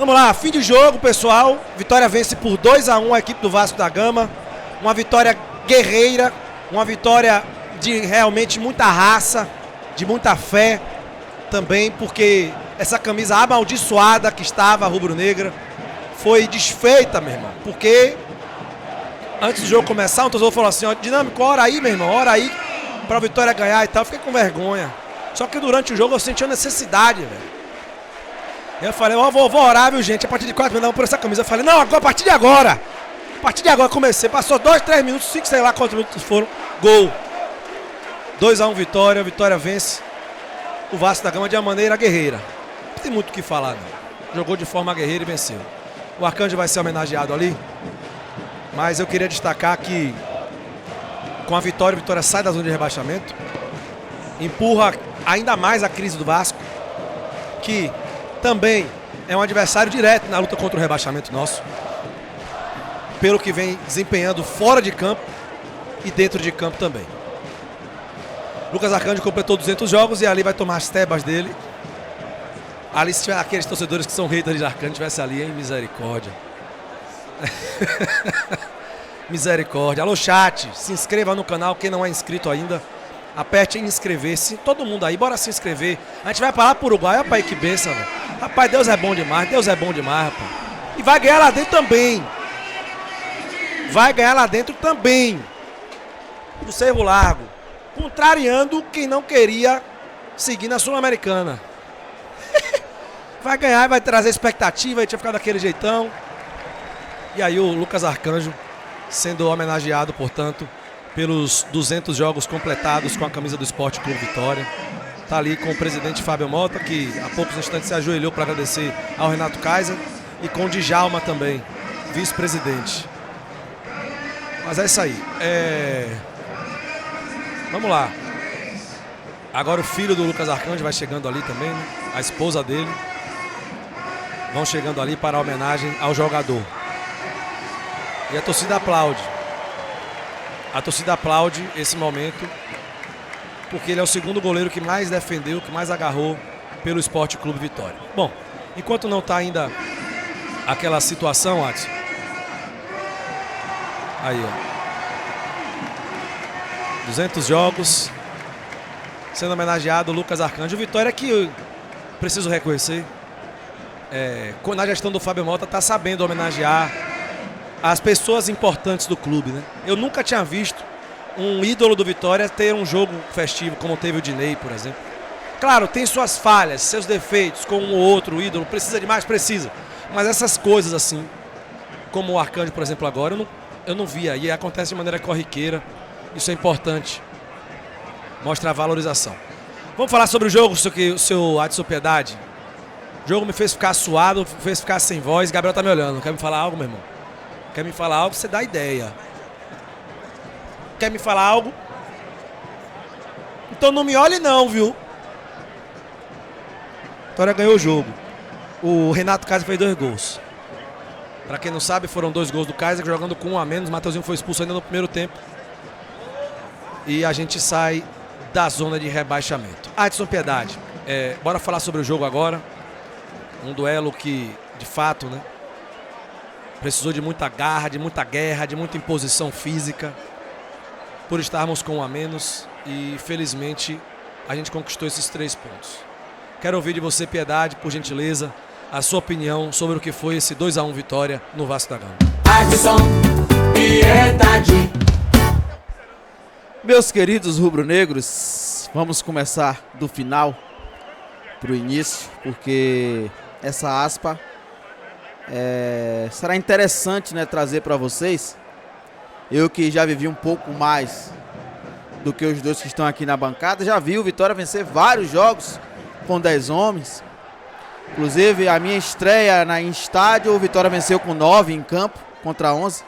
Vamos lá, fim de jogo, pessoal. Vitória vence por 2-1 a equipe do Vasco da Gama. Uma vitória guerreira, uma vitória de realmente muita raça, de muita fé também, porque essa camisa amaldiçoada que estava rubro-negra foi desfeita, meu irmão. Porque antes do jogo começar, um torcedor falou assim, ó, Dinâmico, ora aí, meu irmão, ora aí pra Vitória ganhar e tal. Eu fiquei com vergonha. Só que durante o jogo eu senti a necessidade, velho. Eu falei, ó, vou orar, viu, gente? A partir de 4 minutos por essa camisa. Eu falei, não, agora, a partir de agora. A partir de agora comecei. Passou 2, 3 minutos, 5, sei lá quantos minutos foram. Gol. 2-1 Vitória. Vitória vence o Vasco da Gama de uma maneira guerreira. Não tem muito o que falar, não. Jogou de forma guerreira e venceu. O Arcanjo vai ser homenageado ali. Mas eu queria destacar que com a Vitória sai da zona de rebaixamento. Empurra ainda mais a crise do Vasco, que também é um adversário direto na luta contra o rebaixamento nosso, pelo que vem desempenhando fora de campo e dentro de campo também. Lucas Arcanjo completou 200 jogos e ali vai tomar as tebas dele. Ali, se tiver aqueles torcedores que são haters de Arcanjo, tivesse ali, hein? Misericórdia. Misericórdia. Alô, chat, se inscreva no canal, quem não é inscrito ainda. Aperte em inscrever-se. Todo mundo aí, bora se inscrever. A gente vai parar pro Uruguai. Rapaz, que benção, velho. Rapaz, Deus é bom demais. Deus é bom demais, rapaz. E vai ganhar lá dentro também. Vai ganhar lá dentro também. No Cerro Largo. Contrariando quem não queria seguir na Sul-Americana. Vai ganhar, vai trazer expectativa. A gente vai ficar daquele jeitão. E aí o Lucas Arcanjo sendo homenageado, portanto, pelos 200 jogos completados com a camisa do Sport Clube Vitória. Está ali com o presidente Fábio Mota, que há poucos instantes se ajoelhou para agradecer ao Renato Kaiser, e com o Djalma também, vice-presidente. Mas é isso aí. Vamos lá. Agora o filho do Lucas Arcanjo vai chegando ali também, né? A esposa dele. Vão chegando ali para a homenagem ao jogador. E a torcida aplaude. A torcida aplaude esse momento, porque ele é o segundo goleiro que mais defendeu, que mais agarrou pelo Sport Clube Vitória. Bom, enquanto não está ainda aquela situação, Adson. Aí, ó. 200 jogos, sendo homenageado o Lucas Arcanjo. O Vitória que eu preciso reconhecer, na gestão do Fábio Mota, está sabendo homenagear as pessoas importantes do clube, né? Eu nunca tinha visto um ídolo do Vitória ter um jogo festivo como teve o Dinei, por exemplo. Claro, tem suas falhas, seus defeitos, como um ou outro ídolo, precisa de mais? Precisa. Mas essas coisas assim, como o Arcanjo, por exemplo, agora, eu não via. E acontece de maneira corriqueira. Isso é importante. Mostra a valorização. Vamos falar sobre o jogo, seu Adson Piedade. O jogo me fez ficar suado, me fez ficar sem voz. Gabriel tá me olhando. Quer me falar algo, meu irmão? Quer me falar algo? Você dá ideia. Quer me falar algo? Então não me olhe não, viu? Vitória ganhou o jogo. O Renato Kaiser fez 2 gols. Pra quem não sabe, foram 2 gols do Kaiser, jogando com 1 a menos. Mateuzinho foi expulso ainda no primeiro tempo. E a gente sai da zona de rebaixamento. Adson Piedade, bora falar sobre o jogo agora. Um duelo que, de fato, né, precisou de muita garra, de muita guerra, de muita imposição física, por estarmos com 1 a menos, e felizmente a gente conquistou esses 3 pontos. Quero ouvir de você, Piedade, por gentileza, a sua opinião sobre o que foi esse 2-1 vitória no Vasco da Gama. Adson Piedade. Meus queridos rubro-negros, vamos começar do final para o início, porque essa aspa será interessante, né, trazer para vocês. Eu que já vivi um pouco mais do que os dois que estão aqui na bancada, já vi o Vitória vencer vários jogos com 10 homens. Inclusive a minha estreia em estádio, o Vitória venceu com 9 em campo contra 11.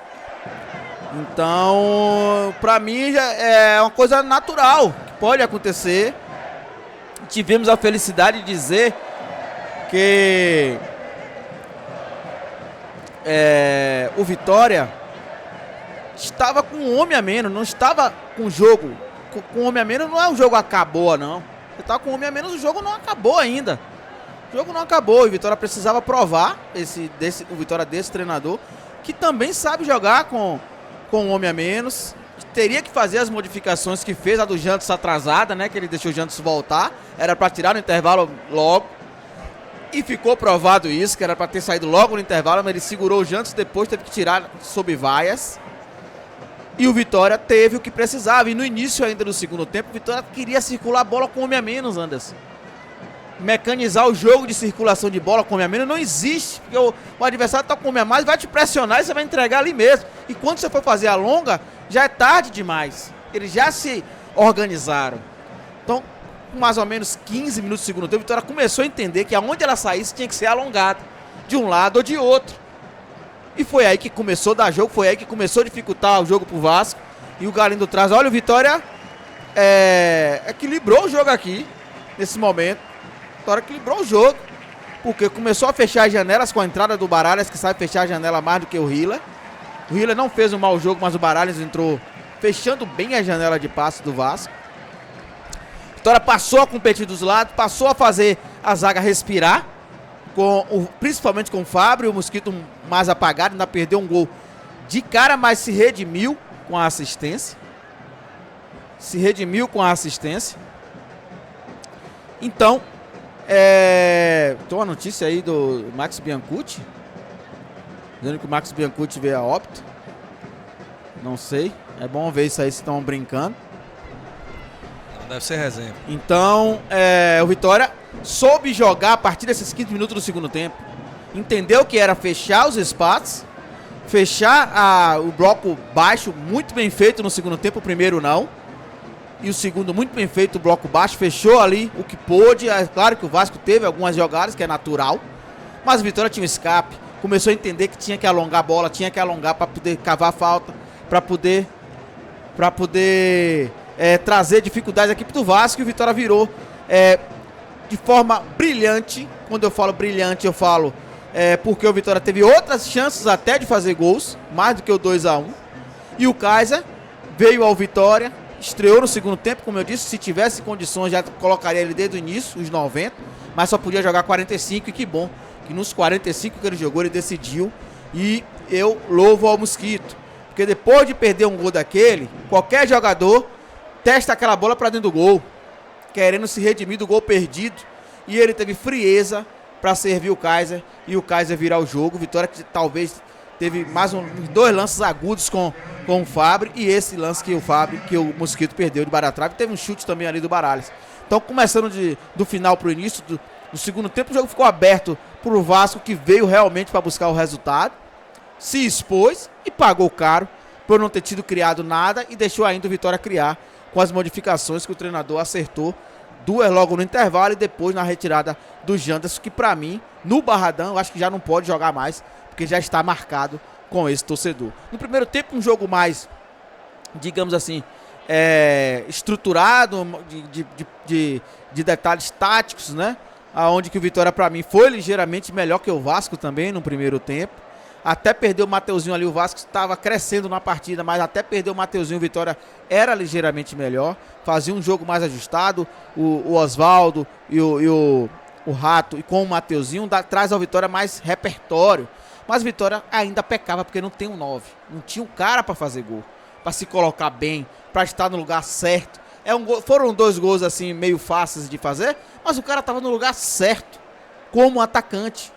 Então, para mim já é uma coisa natural que pode acontecer. Tivemos a felicidade de dizer que o Vitória estava com um homem a menos, não estava com o jogo. Com um homem a menos não é o jogo acabou, não. Você está com um homem a menos, o jogo não acabou ainda. O jogo não acabou e o Vitória precisava provar o Vitória desse treinador, que também sabe jogar com um homem a menos, que teria que fazer as modificações que fez, a do Jantos atrasada, né? Que ele deixou o Jantos voltar, era para tirar no intervalo logo. E ficou provado isso, que era para ter saído logo no intervalo, mas ele segurou o Jantos, depois teve que tirar sob vaias. E o Vitória teve o que precisava. E no início ainda do segundo tempo, o Vitória queria circular a bola com um homem a menos, Anderson. Mecanizar o jogo de circulação de bola com homem a menos não existe, porque o adversário está com homem a mais, vai te pressionar e você vai entregar ali mesmo. E quando você for fazer a longa, já é tarde demais. Eles já se organizaram. Então, com mais ou menos 15 minutos do segundo tempo, a Vitória começou a entender que aonde ela saísse tinha que ser alongada, de um lado ou de outro. E foi aí que começou a dar jogo, foi aí que começou a dificultar o jogo pro Vasco. E o Galindo traz, olha, o Vitória equilibrou o jogo aqui, nesse momento. O Vitória equilibrou o jogo, porque começou a fechar as janelas com a entrada do Baralhas, que sabe fechar a janela mais do que o Hiller. O Hiller não fez um mau jogo, mas o Baralhas entrou fechando bem a janela de passe do Vasco. A Vitória passou a competir dos lados, passou a fazer a zaga respirar, principalmente com o Fábio, o Mosquito mais apagado, ainda perdeu um gol de cara, mas se redimiu com a assistência. Então, tem uma notícia aí do Max Biancucci, dizendo que o Max Biancucci veio a óbito. Não sei, é bom ver isso aí se estão brincando. Não deve ser resenha. Então, o Vitória soube jogar a partir desses 15 minutos do segundo tempo. Entendeu que era fechar os espaços, fechar o bloco baixo, muito bem feito no segundo tempo, o primeiro não. E o segundo muito bem feito, o bloco baixo, fechou ali o que pôde. É claro que o Vasco teve algumas jogadas, que é natural, mas o Vitória tinha um escape. Começou a entender que tinha que alongar a bola, tinha que alongar para poder cavar a falta, para poder trazer dificuldades aqui pro Vasco. E o Vitória virou de forma brilhante. Quando eu falo brilhante, eu falo porque o Vitória teve outras chances até de fazer gols, mais do que o 2-1. E o Kaiser veio ao Vitória, estreou no segundo tempo, como eu disse, se tivesse condições já colocaria ele desde o início, os 90, mas só podia jogar 45, e que bom que nos 45 que ele jogou ele decidiu. E eu louvo ao Mosquito, porque depois de perder um gol daquele, qualquer jogador testa aquela bola para dentro do gol, querendo se redimir do gol perdido, e ele teve frieza para servir o Kaiser e o Kaiser virar o jogo. Vitória que talvez teve mais dois lances agudos com o Fábio, e esse lance que o Mosquito perdeu de Baratrave, teve um chute também ali do Baralhas. Então, começando do final para o início do segundo tempo, o jogo ficou aberto para o Vasco, que veio realmente para buscar o resultado, se expôs e pagou caro por não ter tido criado nada, e deixou ainda o Vitória criar com as modificações que o treinador acertou, duas logo no intervalo e depois na retirada do Janderson, que para mim, no Barradão, eu acho que já não pode jogar mais, porque já está marcado com esse torcedor. No primeiro tempo, um jogo mais, digamos assim, estruturado, de detalhes táticos, né? Onde que o Vitória, para mim, foi ligeiramente melhor que o Vasco também no primeiro tempo. Até perdeu o Mateuzinho ali, o Vasco estava crescendo na partida, mas até perdeu o Mateuzinho, o Vitória era ligeiramente melhor, fazia um jogo mais ajustado. O Oswaldo e o Rato, e com o Mateuzinho, traz ao Vitória mais repertório. Mas o Vitória ainda pecava, porque não tem um 9, não tinha um cara para fazer gol, para se colocar bem, para estar no lugar certo. Foram dois gols assim meio fáceis de fazer, mas o cara estava no lugar certo, como atacante.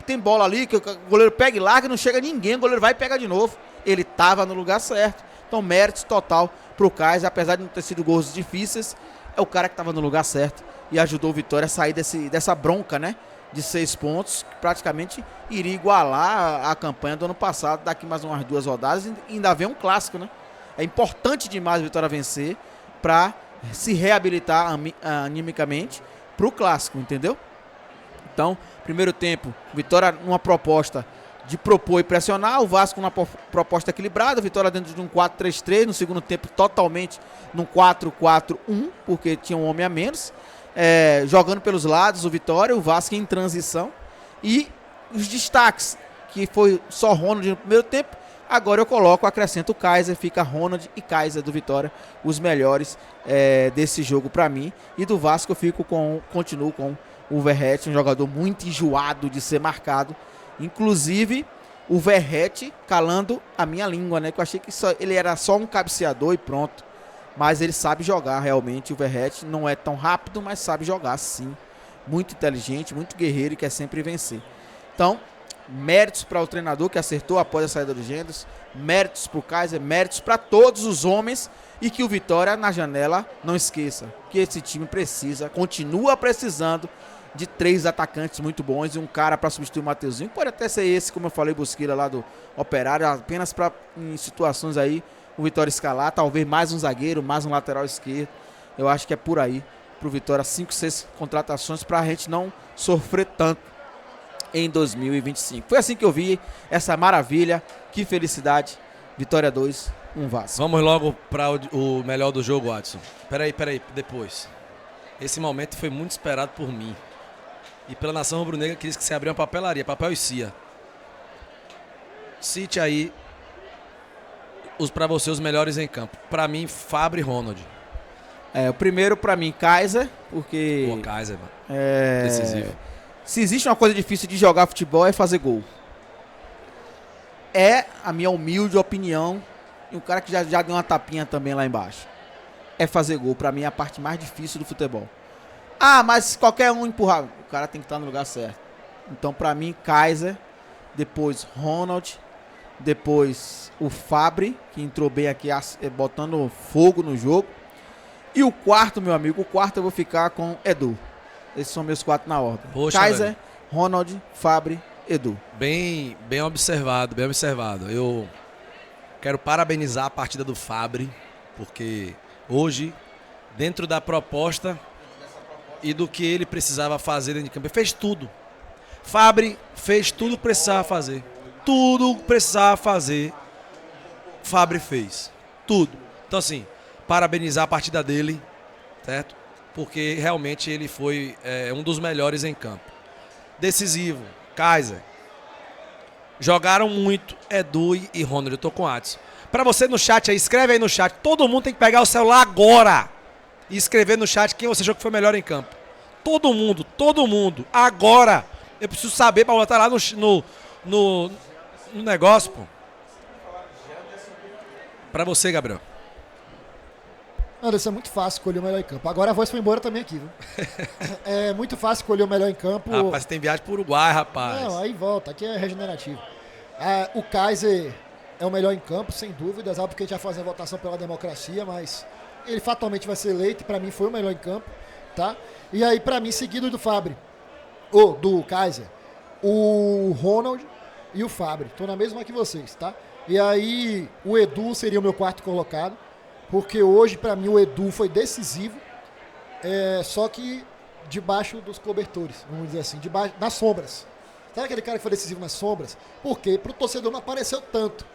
Tem bola ali que o goleiro pega e larga, não chega ninguém, o goleiro vai e pega de novo. Ele estava no lugar certo. Então, mérito total pro Kaiser, apesar de não ter sido gols difíceis, é o cara que estava no lugar certo e ajudou o Vitória a sair dessa bronca, né? De 6 pontos, que praticamente iria igualar a campanha do ano passado, daqui mais umas 2 rodadas, e ainda vem um clássico, né? É importante demais o Vitória vencer para se reabilitar animicamente pro clássico, entendeu? Então, primeiro tempo, Vitória numa proposta de propor e pressionar, o Vasco numa proposta equilibrada, Vitória dentro de um 4-3-3, no segundo tempo totalmente num 4-4-1, porque tinha um homem a menos, jogando pelos lados o Vitória, o Vasco em transição, e os destaques, que foi só Ronald no primeiro tempo, agora eu acrescento o Kaiser, fica Ronald e Kaiser do Vitória, os melhores desse jogo para mim, e do Vasco eu continuo com O Verratti, um jogador muito enjoado de ser marcado. Inclusive, o Verratti calando a minha língua, né? Que eu achei que ele era só um cabeceador e pronto. Mas ele sabe jogar realmente. O Verratti não é tão rápido, mas sabe jogar sim. Muito inteligente, muito guerreiro e quer sempre vencer. Então, méritos para o treinador que acertou após a saída do Genders. Méritos para o Kaiser, méritos para todos os homens. E que o Vitória na janela, não esqueça que esse time precisa, continua precisando de 3 atacantes muito bons e um cara para substituir o Mateuzinho. Pode até ser esse, como eu falei, Bosquila lá do Operário, apenas para em situações aí o Vitória escalar, talvez mais um zagueiro, mais um lateral esquerdo. Eu acho que é por aí pro Vitória 5, 6 contratações para a gente não sofrer tanto em 2025. Foi assim que eu vi essa maravilha, que felicidade. Vitória 2, um Vasco. Vamos logo para o melhor do jogo, Watson. Peraí, depois. Esse momento foi muito esperado por mim. E pela nação rubro-negra quis que se abriu uma papelaria, papel e cia. Cite aí para você os melhores em campo. Para mim, Fábio e Ronald. O primeiro para mim, Kaiser, porque... Pô, Kaiser, mano. Decisivo. Se existe uma coisa difícil de jogar futebol é fazer gol. É a minha humilde opinião, e um cara que já deu uma tapinha também lá embaixo. É fazer gol, para mim é a parte mais difícil do futebol. Ah, mas qualquer um empurrar, o cara tem que estar no lugar certo. Então para mim, Kaiser, depois Ronald, depois o Fábio, que entrou bem aqui botando fogo no jogo. E o quarto, meu amigo, eu vou ficar com Edu. Esses são meus 4 na ordem. Poxa, Kaiser, velho. Ronald, Fábio, Edu. Bem observado, bem observado. Eu quero parabenizar a partida do Fábio, porque hoje, dentro da proposta e do que ele precisava fazer dentro de campo, ele fez tudo. Fábio fez tudo que precisava fazer. Tudo que precisava fazer, Fábio fez. Tudo. Então, assim, parabenizar a partida dele, certo? Porque realmente ele foi um dos melhores em campo. Decisivo, Kaiser. Jogaram muito Edu e Ronald. Eu tô com o Adson. Pra você no chat aí, escreve aí no chat. Todo mundo tem que pegar o celular agora e escrever no chat quem você achou que foi melhor em campo. Todo mundo, agora. Eu preciso saber pra botar lá no negócio, pô. Pra você, Gabriel. Anderson, é muito fácil escolher o melhor em campo. Agora a voz foi embora também aqui, viu? É muito fácil escolher o melhor em campo. Rapaz, tem viagem pro Uruguai, rapaz. Não, aí volta. Aqui é regenerativo. O Kaiser é o melhor em campo, sem dúvida, sabe? Porque a gente vai fazer a votação pela democracia, mas ele fatalmente vai ser eleito. Pra mim foi o melhor em campo, tá? E aí, pra mim, seguido do Fábio, ou do Kaiser, o Ronald e o Fábio. Tô na mesma que vocês, tá? E aí, o Edu seria o meu quarto colocado. Porque hoje, pra mim, o Edu foi decisivo, só que debaixo dos cobertores, vamos dizer assim, debaixo das sombras. Sabe aquele cara que foi decisivo nas sombras? Porque pro torcedor não apareceu tanto.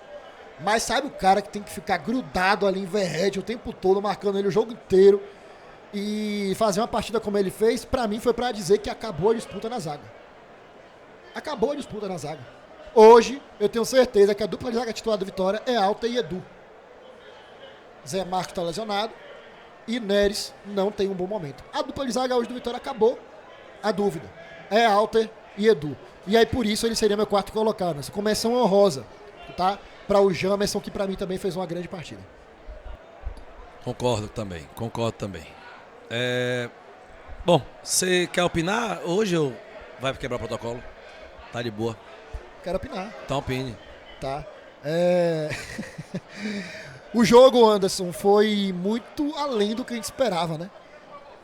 Mas sabe o cara que tem que ficar grudado ali em Verratti o tempo todo, marcando ele o jogo inteiro e fazer uma partida como ele fez? Pra mim foi pra dizer que acabou a disputa na zaga. Acabou a disputa na zaga. Hoje, eu tenho certeza que a dupla de zaga titular do Vitória é Alta e Edu. Zé Marcos está lesionado e Neres não tem um bom momento. A dupla de zaga hoje do Vitória acabou. A dúvida é Alter e Edu. E aí por isso ele seria meu quarto colocado. Essa menção honrosa, tá? Para o Jamerson, que para mim também fez uma grande partida. Concordo também. Bom, você quer opinar hoje ou vai quebrar o protocolo? Tá de boa. Quero opinar. Então opine. Tá. O jogo, Anderson, foi muito além do que a gente esperava, né?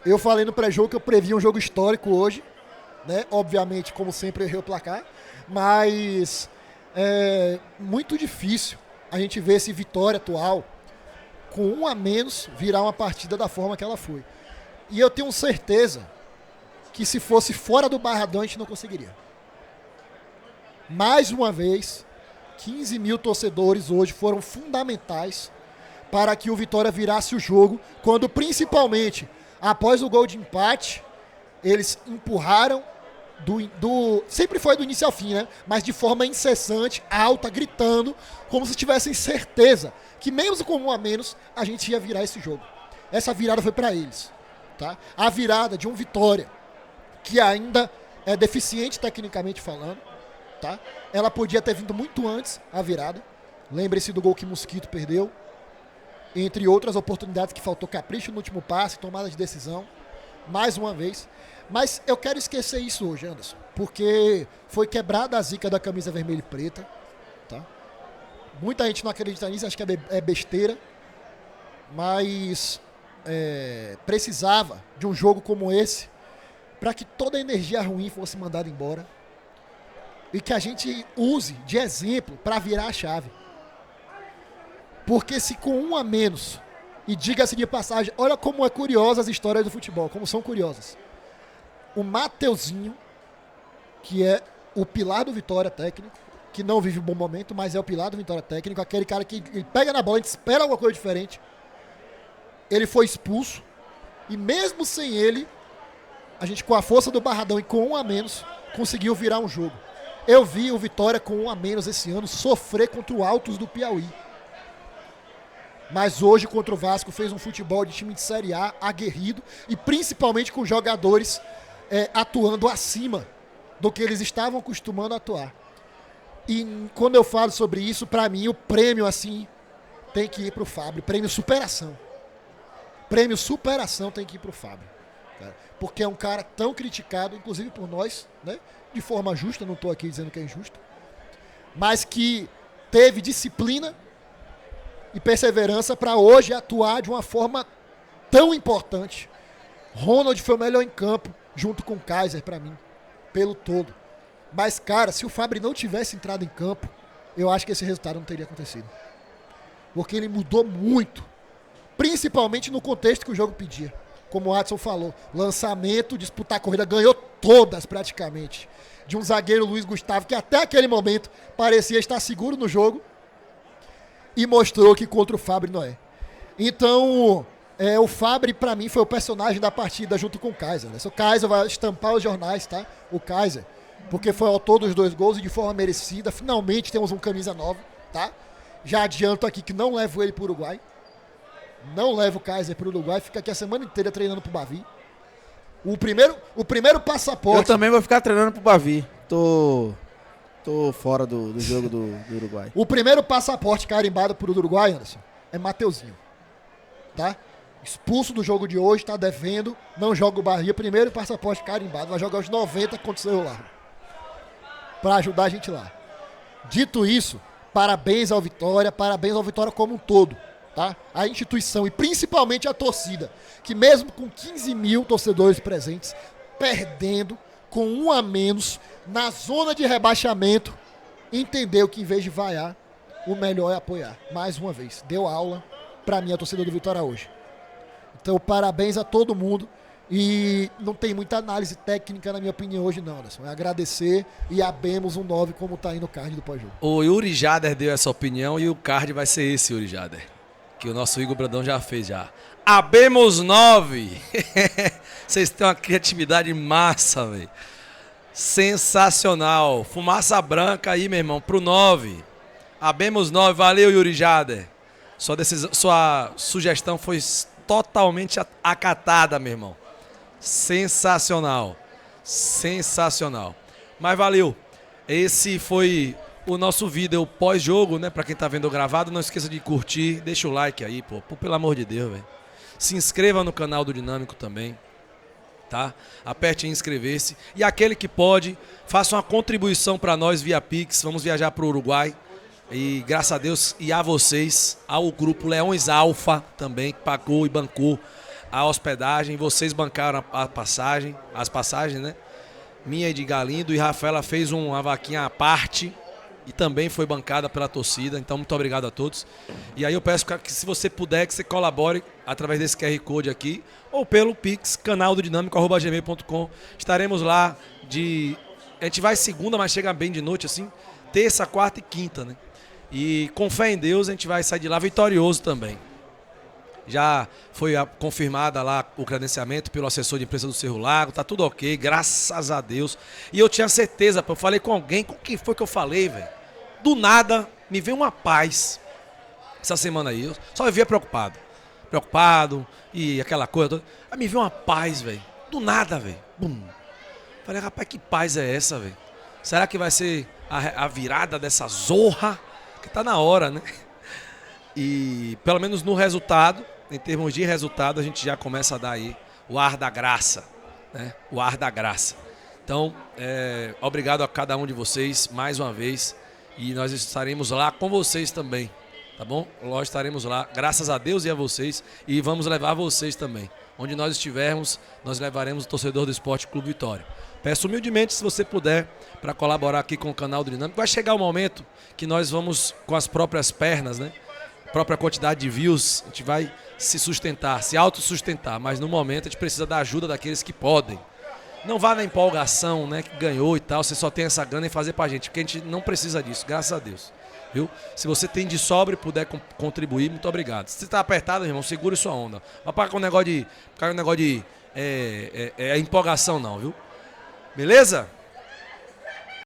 Eu falei no pré-jogo que eu previa um jogo histórico hoje, né? Obviamente, como sempre, eu errei o placar, mas é muito difícil a gente ver esse Vitória atual com 1 a menos virar uma partida da forma que ela foi. E eu tenho certeza que se fosse fora do Barradão a gente não conseguiria. Mais uma vez, 15 mil torcedores hoje foram fundamentais para que o Vitória virasse o jogo, quando principalmente após o gol de empate, eles empurraram sempre foi do início ao fim, né? Mas de forma incessante, alta, gritando, como se tivessem certeza que mesmo com 1 a menos, a gente ia virar esse jogo. Essa virada foi para eles, tá? A virada de um Vitória que ainda é deficiente tecnicamente falando, tá? Ela podia ter vindo muito antes a virada. Lembre-se do gol que Mosquito perdeu, entre outras oportunidades que faltou capricho no último passe, tomada de decisão, mais uma vez. Mas eu quero esquecer isso hoje, Anderson, porque foi quebrada a zica da camisa vermelha e preta, tá? Muita gente não acredita nisso, acho que é besteira, mas precisava de um jogo como esse para que toda a energia ruim fosse mandada embora e que a gente use de exemplo para virar a chave. Porque se com um a menos, e diga-se de passagem, olha como é curiosa as histórias do futebol, como são curiosas. O Mateuzinho, que é o pilar do Vitória técnico, que não vive um bom momento, mas é o pilar do Vitória técnico, aquele cara que ele pega na bola, a gente espera alguma coisa diferente. Ele foi expulso, e mesmo sem ele, a gente com a força do Barradão e com um a menos, conseguiu virar um jogo. Eu vi o Vitória com um a menos esse ano sofrer contra o Altos do Piauí. Mas hoje contra o Vasco fez um futebol de time de Série A, aguerrido, e principalmente com jogadores atuando acima do que eles estavam acostumando a atuar. E quando eu falo sobre isso, para mim o prêmio assim tem que ir para o Fábio, prêmio superação. Prêmio superação tem que ir para o Fábio. Cara, porque é um cara tão criticado, inclusive por nós, né? De forma justa, não estou aqui dizendo que é injusto, mas que teve disciplina e perseverança para hoje atuar de uma forma tão importante. Ronald foi o melhor em campo, junto com o Kaiser, para mim, pelo todo. Mas, cara, se o Fábio não tivesse entrado em campo, eu acho que esse resultado não teria acontecido. Porque ele mudou muito, principalmente no contexto que o jogo pedia. Como o Adson falou, lançamento, disputar a corrida, ganhou todas praticamente. De um zagueiro, Luiz Gustavo, que até aquele momento parecia estar seguro no jogo, e mostrou que contra o Fábio não é. Então, o Fábio, pra mim, foi o personagem da partida junto com o Kaiser. O Kaiser vai estampar os jornais, tá? O Kaiser, porque foi autor dos 2 gols e de forma merecida. Finalmente temos um camisa nova, tá? Já adianto aqui que não levo ele pro Uruguai. Não levo o Kaiser pro Uruguai, fica aqui a semana inteira treinando pro Bavi. O primeiro passaporte... Eu também vou ficar treinando pro Bavi. Tô fora do jogo do Uruguai. O primeiro passaporte carimbado pro Uruguai, Anderson, é Mateuzinho. Tá? Expulso do jogo de hoje, tá devendo, não joga o Bahia. Primeiro passaporte carimbado, vai jogar os 90 contra o celular. Pra ajudar a gente lá. Dito isso, parabéns ao Vitória como um todo. Tá? A instituição e principalmente a torcida, que mesmo com 15 mil torcedores presentes, perdendo com um a menos, na zona de rebaixamento, entendeu que em vez de vaiar, o melhor é apoiar. Mais uma vez, deu aula pra mim a torcida do Vitória hoje. Então, parabéns a todo mundo. E não tem muita análise técnica, na minha opinião, hoje não, Anderson. É agradecer e abemos um 9 como tá aí no card do pós-jogo. O Yuri Jader deu essa opinião e o card vai ser esse, Yuri Jader. Que o nosso Igor Brandão já fez já. Abemos 9! Vocês têm uma criatividade massa, velho. Sensacional. Fumaça branca aí, meu irmão, pro 9. Abemos 9. Valeu, Yuri Jader. Sua sugestão foi totalmente acatada, meu irmão. Sensacional. Sensacional. Mas valeu. Esse foi o nosso vídeo pós-jogo, né? Pra quem tá vendo gravado, não esqueça de curtir. Deixa o like aí, pô. Pelo amor de Deus, velho. Se inscreva no canal do Dinâmico também. Tá? Aperte em inscrever-se. E aquele que pode, faça uma contribuição para nós via Pix. Vamos viajar para o Uruguai. E graças a Deus e a vocês, ao grupo Leões Alfa também, que pagou e bancou a hospedagem. Vocês bancaram as passagens, né? Minha e de Galindo. E Rafaela fez uma vaquinha à parte e também foi bancada pela torcida. Então, muito obrigado a todos. E aí eu peço que, se você puder, que você colabore através desse QR Code aqui ou pelo Pix, canal do dinâmico@gmail.com. Estaremos lá a gente vai segunda, mas chega bem de noite, assim, terça, quarta e quinta, né? E com fé em Deus, a gente vai sair de lá vitorioso também. Já foi confirmada lá o credenciamento pelo assessor de imprensa do Cerro Largo, tá tudo ok, graças a Deus. E eu tinha certeza, eu falei com alguém, com quem foi que eu falei, velho? Do nada, me veio uma paz essa semana aí. Eu só vivia preocupado e aquela coisa toda. Aí me veio uma paz, velho. Do nada, velho. Bum. Falei, rapaz, que paz é essa, velho? Será que vai ser a virada dessa zorra? Que tá na hora, né? E pelo menos no resultado, em termos de resultado, a gente já começa a dar aí o ar da graça, né? O ar da graça. Então, obrigado a cada um de vocês mais uma vez. E nós estaremos lá com vocês também, tá bom? Nós estaremos lá, graças a Deus e a vocês. E vamos levar vocês também. Onde nós estivermos, nós levaremos o torcedor do Esporte Clube Vitória. Peço humildemente, se você puder, para colaborar aqui com o canal do Dinâmico. Vai chegar o momento que nós vamos, com as próprias pernas, né? Própria quantidade de views, a gente vai se sustentar, se autossustentar. Mas no momento a gente precisa da ajuda daqueles que podem. Não vá na empolgação, né? Que ganhou e tal, você só tem essa gana em fazer pra gente. Porque a gente não precisa disso, graças a Deus. Viu? Se você tem de sobra e puder contribuir, muito obrigado. Se você tá apertado, irmão, segure sua onda. Vai pagar com um negócio de empolgação não, viu? Beleza?